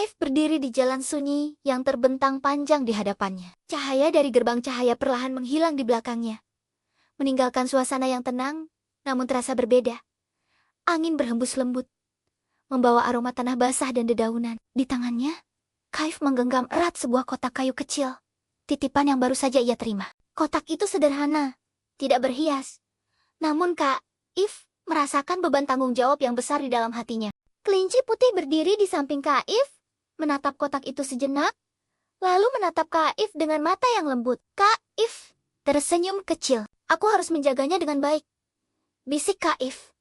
Kaif berdiri di jalan sunyi yang terbentang panjang di hadapannya. Cahaya dari gerbang cahaya perlahan menghilang di belakangnya, meninggalkan suasana yang tenang, namun terasa berbeda. Angin berhembus lembut, membawa aroma tanah basah dan dedaunan. Di tangannya, Kaif menggenggam erat sebuah kotak kayu kecil, titipan yang baru saja ia terima. Kotak itu sederhana, tidak berhias. Namun Kaif merasakan beban tanggung jawab yang besar di dalam hatinya. Kelinci putih berdiri di samping Kaif, menatap kotak itu sejenak, lalu menatap Kaif dengan mata yang lembut. Kaif tersenyum kecil. Aku harus menjaganya dengan baik, bisik Kaif,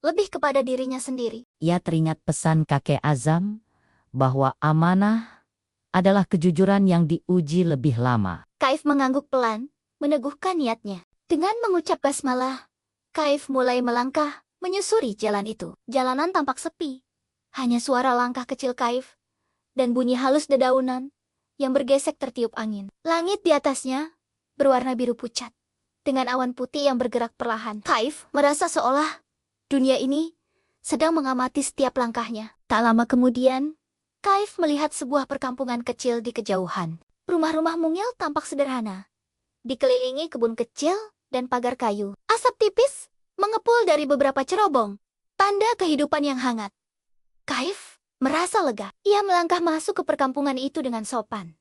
lebih kepada dirinya sendiri. Ia teringat pesan kakek Azam, bahwa amanah adalah kejujuran yang diuji lebih lama. Kaif mengangguk pelan, meneguhkan niatnya. Dengan mengucap basmalah, Kaif mulai melangkah, menyusuri jalan itu. Jalanan tampak sepi. Hanya suara langkah kecil Kaif, dan bunyi halus dedaunan, yang bergesek tertiup angin. Langit di atasnya, berwarna biru pucat, dengan awan putih yang bergerak perlahan. Kaif merasa seolah dunia ini sedang mengamati setiap langkahnya. Tak lama kemudian, Kaif melihat sebuah perkampungan kecil di kejauhan. Rumah-rumah mungil tampak sederhana, dikelilingi kebun kecil dan pagar kayu. Asap tipis mengepul dari beberapa cerobong, tanda kehidupan yang hangat. Kaif merasa lega. Ia melangkah masuk ke perkampungan itu dengan sopan,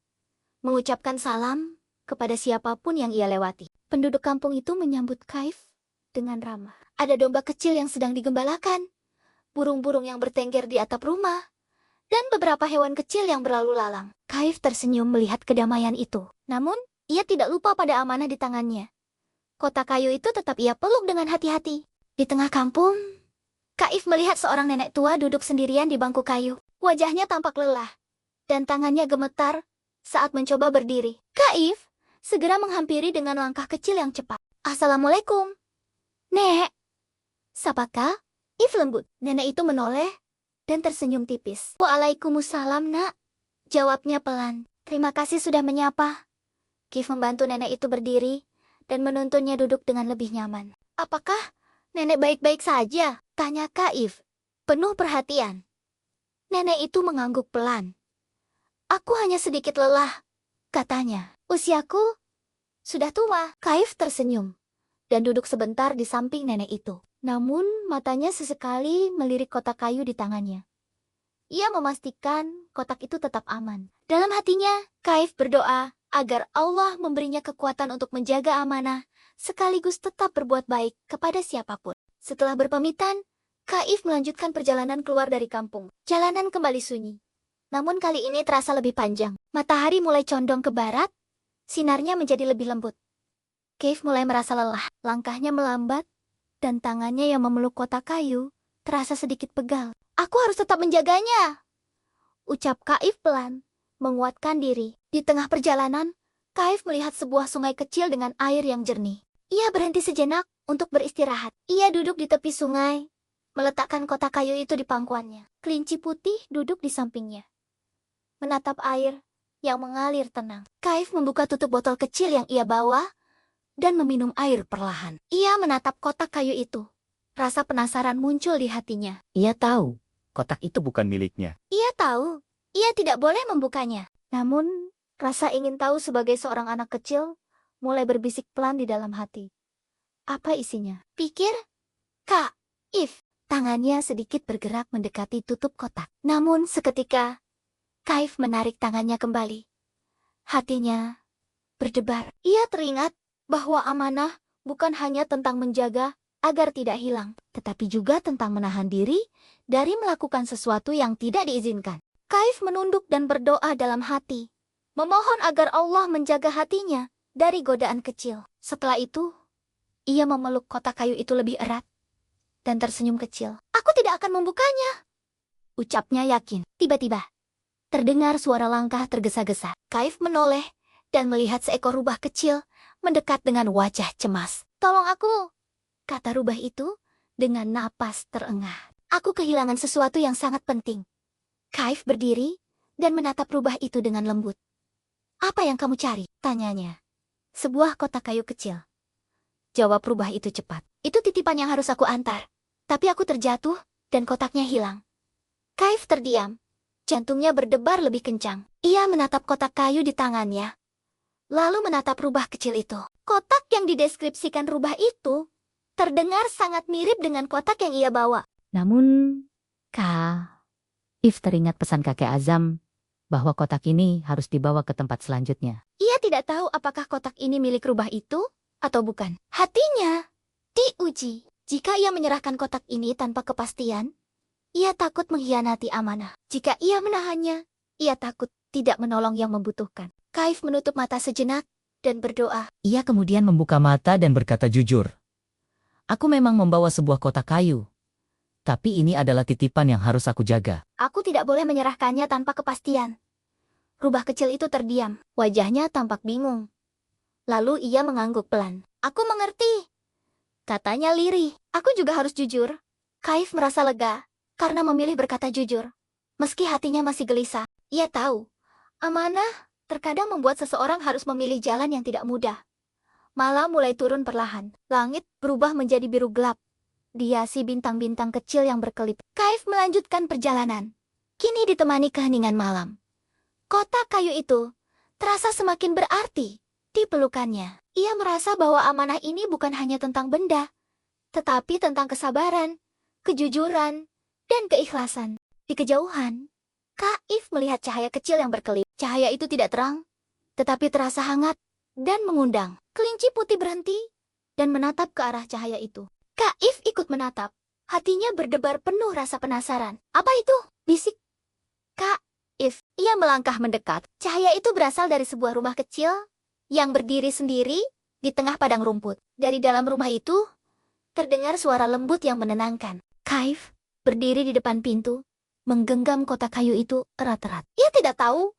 mengucapkan salam kepada siapapun yang ia lewati. Penduduk kampung itu menyambut Kaif dengan ramah. Ada domba kecil yang sedang digembalakan, burung-burung yang bertengger di atap rumah, dan beberapa hewan kecil yang berlalu lalang. Kaif tersenyum melihat kedamaian itu. Namun, ia tidak lupa pada amanah di tangannya. Kotak kayu itu tetap ia peluk dengan hati-hati. Di tengah kampung, Kaif melihat seorang nenek tua duduk sendirian di bangku kayu. Wajahnya tampak lelah, dan tangannya gemetar saat mencoba berdiri. Kaif segera menghampiri dengan langkah kecil yang cepat. Assalamualaikum, Nek. Sapa Kaif lembut. Nenek itu menoleh dan tersenyum tipis. Waalaikumsalam, Nak, jawabnya pelan. Terima kasih sudah menyapa. Kaif membantu nenek itu berdiri dan menuntunnya duduk dengan lebih nyaman. Apakah nenek baik-baik saja? Tanya Kaif, penuh perhatian. Nenek itu mengangguk pelan. Aku hanya sedikit lelah, katanya. Usiaku sudah tua. Kaif tersenyum dan duduk sebentar di samping nenek itu. Namun, matanya sesekali melirik kotak kayu di tangannya. Ia memastikan kotak itu tetap aman. Dalam hatinya, Kaif berdoa agar Allah memberinya kekuatan untuk menjaga amanah, sekaligus tetap berbuat baik kepada siapapun. Setelah berpamitan, Kaif melanjutkan perjalanan keluar dari kampung. Jalanan kembali sunyi. Namun kali ini terasa lebih panjang. Matahari mulai condong ke barat, sinarnya menjadi lebih lembut. Kaif mulai merasa lelah. Langkahnya melambat, dan tangannya yang memeluk kotak kayu terasa sedikit pegal. Aku harus tetap menjaganya, ucap Kaif pelan, menguatkan diri. Di tengah perjalanan, Kaif melihat sebuah sungai kecil dengan air yang jernih. Ia berhenti sejenak untuk beristirahat. Ia duduk di tepi sungai, meletakkan kotak kayu itu di pangkuannya. Kelinci putih duduk di sampingnya, menatap air yang mengalir tenang. Kaif membuka tutup botol kecil yang ia bawa dan meminum air perlahan. Ia menatap kotak kayu itu. Rasa penasaran muncul di hatinya. Ia tahu, kotak itu bukan miliknya. Ia tahu, ia tidak boleh membukanya. Namun, rasa ingin tahu sebagai seorang anak kecil mulai berbisik pelan di dalam hati. Apa isinya? Pikir Kaif. Tangannya sedikit bergerak mendekati tutup kotak. Namun seketika, Kaif menarik tangannya kembali. Hatinya berdebar. Ia teringat bahwa amanah bukan hanya tentang menjaga agar tidak hilang, tetapi juga tentang menahan diri dari melakukan sesuatu yang tidak diizinkan. Kaif menunduk dan berdoa dalam hati, memohon agar Allah menjaga hatinya dari godaan kecil. Setelah itu, ia memeluk kotak kayu itu lebih erat dan tersenyum kecil. Aku tidak akan membukanya, ucapnya yakin. Tiba-tiba, terdengar suara langkah tergesa-gesa. Kaif menoleh dan melihat seekor rubah kecil mendekat dengan wajah cemas. Tolong aku, kata rubah itu dengan napas terengah. Aku kehilangan sesuatu yang sangat penting. Kaif berdiri dan menatap rubah itu dengan lembut. Apa yang kamu cari? Tanyanya. Sebuah kotak kayu kecil, jawab rubah itu cepat. Itu titipan yang harus aku antar. Tapi aku terjatuh dan kotaknya hilang. Kaif terdiam, Jantungnya berdebar lebih kencang. Ia menatap kotak kayu di tangannya, lalu menatap rubah kecil itu. Kotak yang dideskripsikan rubah itu terdengar sangat mirip dengan kotak yang ia bawa. Namun, If teringat pesan kakek Azam bahwa kotak ini harus dibawa ke tempat selanjutnya. Ia tidak tahu apakah kotak ini milik rubah itu atau bukan. Hatinya diuji. Jika ia menyerahkan kotak ini tanpa kepastian, ia takut mengkhianati amanah. Jika ia menahannya, ia takut tidak menolong yang membutuhkan. Kaif menutup mata sejenak dan berdoa. Ia kemudian membuka mata dan berkata jujur. Aku memang membawa sebuah kotak kayu. Tapi ini adalah titipan yang harus aku jaga. Aku tidak boleh menyerahkannya tanpa kepastian. Rubah kecil itu terdiam. Wajahnya tampak bingung. Lalu ia mengangguk pelan. Aku mengerti, katanya lirih. Aku juga harus jujur. Kaif merasa lega karena memilih berkata jujur. Meski hatinya masih gelisah, ia tahu amanah terkadang membuat seseorang harus memilih jalan yang tidak mudah. Malam mulai turun perlahan. Langit berubah menjadi biru gelap, dihiasi bintang-bintang kecil yang berkelip. Kaif melanjutkan perjalanan. Kini ditemani keheningan malam. Kotak kayu itu terasa semakin berarti di pelukannya. Ia merasa bahwa amanah ini bukan hanya tentang benda, tetapi tentang kesabaran, kejujuran, dan keikhlasan. Di kejauhan, Kaif melihat cahaya kecil yang berkelip. Cahaya itu tidak terang, tetapi terasa hangat dan mengundang. Kelinci putih berhenti dan menatap ke arah cahaya itu. Kaif ikut menatap. Hatinya berdebar penuh rasa penasaran. Apa itu? Bisik Kaif. Ia melangkah mendekat. Cahaya itu berasal dari sebuah rumah kecil yang berdiri sendiri di tengah padang rumput. Dari dalam rumah itu, terdengar suara lembut yang menenangkan. Kaif berdiri di depan pintu, menggenggam kotak kayu itu erat-erat. Ia tidak tahu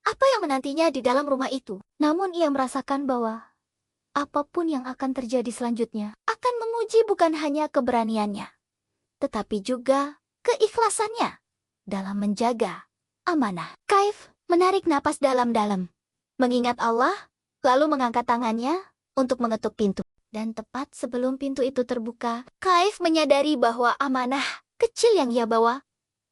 apa yang menantinya di dalam rumah itu. Namun ia merasakan bahwa apapun yang akan terjadi selanjutnya akan menguji bukan hanya keberaniannya, tetapi juga keikhlasannya dalam menjaga amanah. Kaif menarik napas dalam-dalam, mengingat Allah, lalu mengangkat tangannya untuk mengetuk pintu. Dan tepat sebelum pintu itu terbuka, Kaif menyadari bahwa amanah kecil yang ia bawa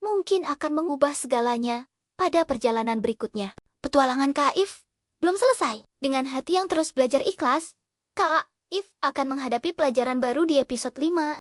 mungkin akan mengubah segalanya pada perjalanan berikutnya. Petualangan Kaif belum selesai. Dengan hati yang terus belajar ikhlas, Kaif akan menghadapi pelajaran baru di episode 5.